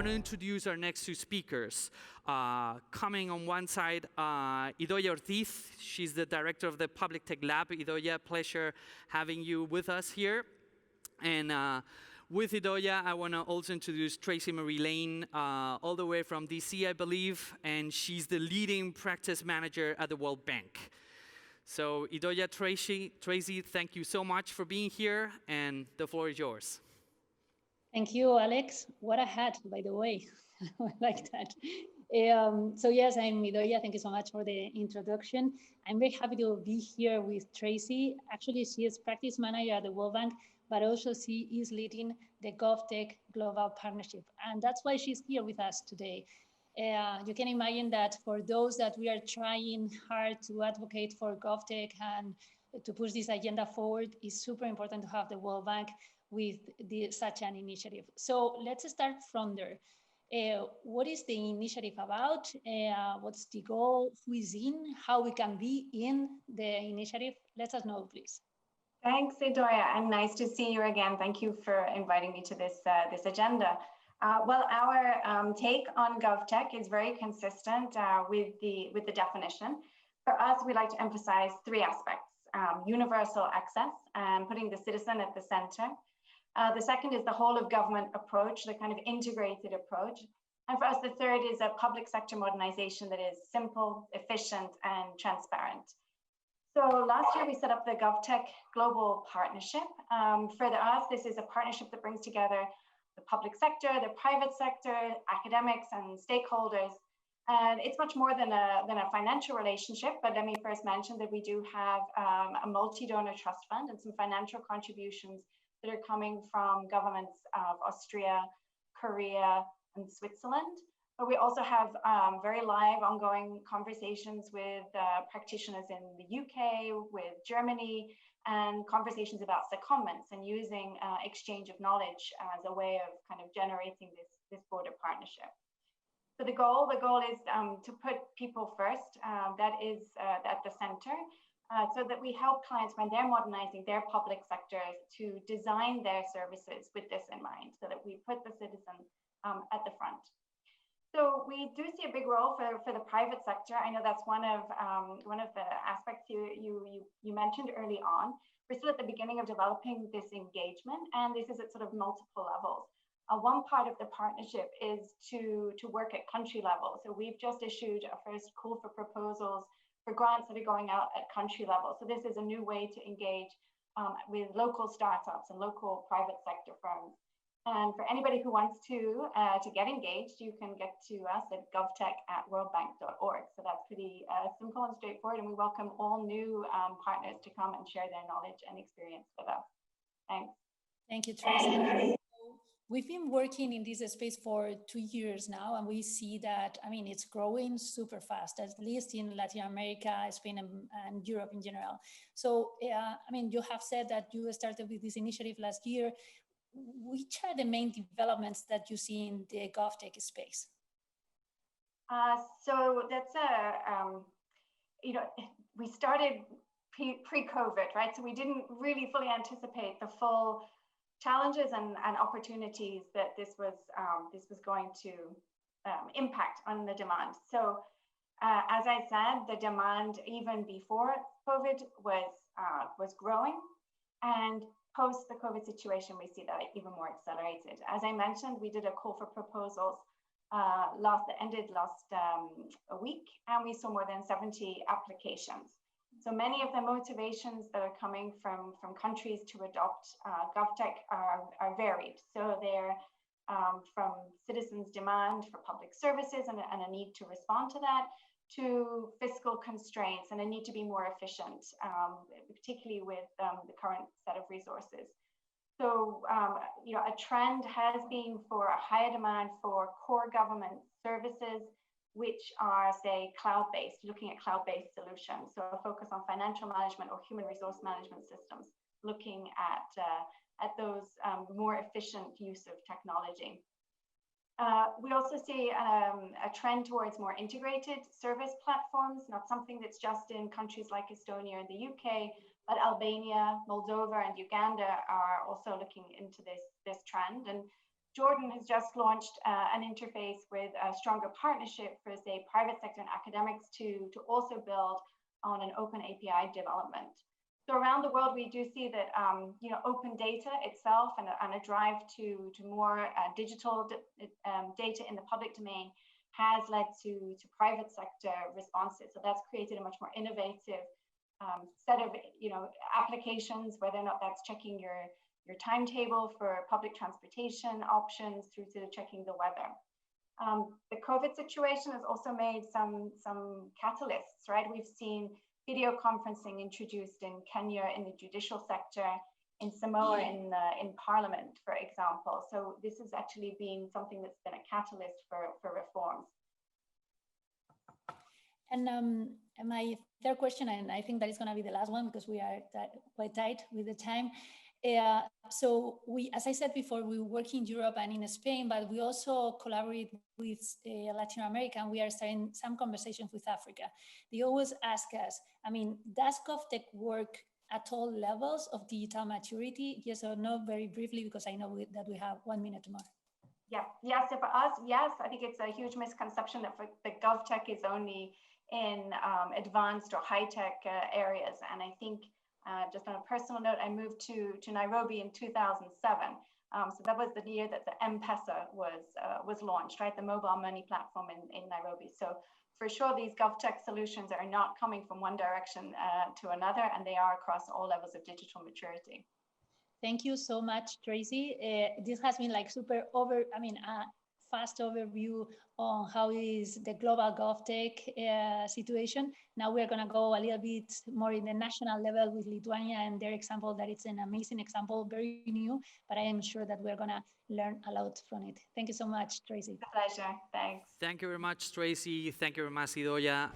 want to introduce our next two speakers. Coming on one side, Idoia Ortiz. She's the director of the PublicTech Lab. Idoia, pleasure having you with us here. And with Idoia, I want to also introduce Tracy Marie Lane, all the way from DC, I believe, and she's the leading practice manager at the World Bank. So Idoia, Tracy, thank you so much for being here, and the floor is yours. Thank you, Alex. What a hat, by the way. I like that. So yes, I'm Idoia. Thank you so much for the introduction. I'm very happy to be here with Tracy. Actually, she is practice manager at the World Bank, but also she is leading the Govtech Global Partnership. And that's why she's here with us today. You can imagine that for those that we are trying hard to advocate for Govtech and to push this agenda forward, it's super important to have the World Bank with such an initiative. So let's start from there. What is the initiative about? What's the goal? Who is in? How we can be in the initiative? Let us know, please. Thanks, Idoia, and nice to see you again. Thank you for inviting me to this agenda. Well, our take on Govtech is very consistent with the definition. For us, we like to emphasize three aspects: universal access and putting the citizen at the center. The second is the whole of government approach, the kind of integrated approach. And for us, the third is a public sector modernization that is simple, efficient, and transparent. So last year we set up the Govtech Global Partnership. For us, this is a partnership that brings together the public sector, the private sector, academics, and stakeholders. And it's much more than a financial relationship, but let me first mention that we do have a multi-donor trust fund and some financial contributions that are coming from governments of Austria, Korea, and Switzerland. But we also have very live ongoing conversations with practitioners in the UK, with Germany, and conversations about secondments and using exchange of knowledge as a way of kind of generating this broader partnership. So the goal is to put people first, that is at the center, so that we help clients when they're modernizing their public sectors to design their services with this in mind, so that we put the citizen at the front. So we do see a big role for the private sector. I know that's one of the aspects you mentioned early on. We're still at the beginning of developing this engagement, and this is at sort of multiple levels. One part of the partnership is to work at country level. So we've just issued a first call for proposals for grants that are going out at country level. So this is a new way to engage with local startups and local private sector firms. And for anybody who wants to get engaged, you can get to us at govtech@worldbank.org. So that's pretty simple and straightforward. And we welcome all new partners to come and share their knowledge and experience with us. Thanks. Thank you, Tracy. We've been working in this space for 2 years now, and we see that, I mean, it's growing super fast, at least in Latin America, Spain, and Europe in general. So, I mean, you have said that you started with this initiative last year. Which are the main developments that you see in the Govtech space? So that's we started pre-COVID, right? So we didn't really fully anticipate the full challenges and opportunities that this was going to impact on the demand. So as I said, the demand even before COVID was growing, and post the COVID situation, we see that even more accelerated. As I mentioned, we did a call for proposals ended last week, and we saw more than 70 applications. So many of the motivations that are coming from countries to adopt Govtech are varied. So they're from citizens' demand for public services and a need to respond to that, to fiscal constraints and a need to be more efficient, particularly with the current set of resources. So, a trend has been for a higher demand for core government services, which are, say, cloud-based, looking at cloud-based solutions. So a focus on financial management or human resource management systems, looking at those more efficient use of technology. We also see a trend towards more integrated service platforms, not something that's just in countries like Estonia and the UK, but Albania, Moldova, and Uganda are also looking into this trend. And Jordan has just launched an interface with a stronger partnership for, say, private sector and academics to also build on an open API development. So around the world, we do see that open data itself and a drive to more digital data in the public domain has led to private sector responses. So that's created a much more innovative set of applications, whether or not that's checking your timetable for public transportation options through to checking the weather. The COVID situation has also made some catalysts, right? We've seen video conferencing introduced in Kenya in the judicial sector, in Samoa in parliament, for example. So this has actually been something that's been a catalyst for reforms. And my third question, and I think that is going to be the last one because we are quite tight with the time. So we, as I said before, we work in Europe and in Spain, but we also collaborate with Latin America, and we are starting some conversations with Africa. They always ask us, I mean, does Govtech work at all levels of digital maturity? Yes or no, very briefly, because I know that we have 1 minute more. Yeah, so for us, yes, I think it's a huge misconception that Govtech is only in advanced or high-tech areas. And I think just on a personal note, I moved to Nairobi in 2007. So that was the year that the M-Pesa was launched, right? The mobile money platform in Nairobi. So for sure, these GovTech solutions are not coming from one direction to another, and they are across all levels of digital maturity. Thank you so much, Tracy. This has been like fast overview on how is the global GovTech situation. Now we're going to go a little bit more in the national level with Lithuania and their example. That it's an amazing example, very new, but I am sure that we're going to learn a lot from it. Thank you so much, Tracy. It's a pleasure. Thanks. Thank you very much, Tracy. Thank you very much, Idoia.